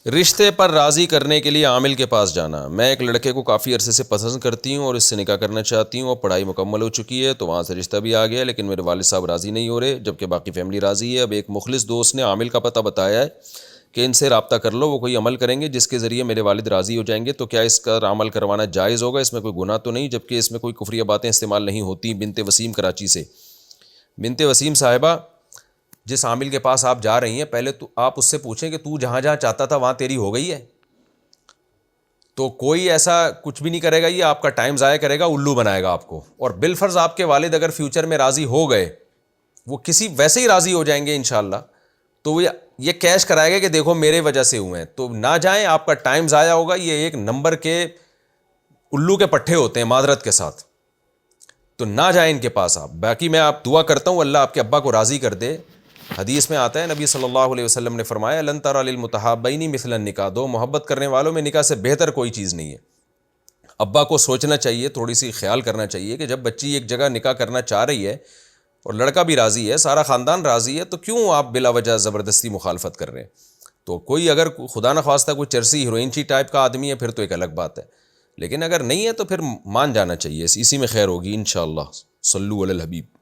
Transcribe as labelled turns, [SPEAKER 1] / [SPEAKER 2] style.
[SPEAKER 1] رشتے پر راضی کرنے کے لیے عامل کے پاس جانا. میں ایک لڑکے کو کافی عرصے سے پسند کرتی ہوں اور اس سے نکاح کرنا چاہتی ہوں. اور پڑھائی مکمل ہو چکی ہے تو وہاں سے رشتہ بھی آ گیا، لیکن میرے والد صاحب راضی نہیں ہو رہے جبکہ باقی فیملی راضی ہے. اب ایک مخلص دوست نے عامل کا پتہ بتایا ہے کہ ان سے رابطہ کر لو، وہ کوئی عمل کریں گے جس کے ذریعے میرے والد راضی ہو جائیں گے. تو کیا اس کا عمل کروانا جائز ہوگا؟ اس میں کوئی گناہ تو نہیں، جبکہ اس میں کوئی کفریہ باتیں استعمال نہیں ہوتی. بنت وسیم کراچی سے. بنت وسیم صاحبہ، جس عامل کے پاس آپ جا رہی ہیں پہلے تو آپ اس سے پوچھیں کہ تو جہاں جہاں چاہتا تھا وہاں تیری ہو گئی ہے؟ تو کوئی ایسا کچھ بھی نہیں کرے گا، یہ آپ کا ٹائم ضائع کرے گا، الو بنائے گا آپ کو. اور بالفرض آپ کے والد اگر فیوچر میں راضی ہو گئے، وہ کسی ویسے ہی راضی ہو جائیں گے انشاءاللہ، تو وہ یہ کیش کرائے گا کہ دیکھو میرے وجہ سے ہوئے ہیں. تو نہ جائیں، آپ کا ٹائم ضائع ہوگا. یہ ایک نمبر کے الو کے پٹھے ہوتے ہیں معذرت کے ساتھ، تو نہ جائیں ان کے پاس آپ. باقی میں آپ دعا کرتا ہوں اللہ آپ کے ابا کو راضی کر دے. حدیث میں آتا ہے نبی صلی اللہ علیہ وسلم نے فرمایا لن تری للمتحابین مثل النکاح، دو محبت کرنے والوں میں نکاح سے بہتر کوئی چیز نہیں ہے. ابا کو سوچنا چاہیے، تھوڑی سی خیال کرنا چاہیے کہ جب بچی ایک جگہ نکاح کرنا چاہ رہی ہے اور لڑکا بھی راضی ہے، سارا خاندان راضی ہے، تو کیوں آپ بلا وجہ زبردستی مخالفت کر رہے ہیں؟ تو کوئی اگر خدا نخواستہ کوئی چرسی ہیروئنچی ٹائپ کا آدمی ہے پھر تو ایک الگ بات ہے، لیکن اگر نہیں ہے تو پھر مان جانا چاہیے، اسی میں خیر ہوگی انشاءاللہ. صلو علی الحبیب.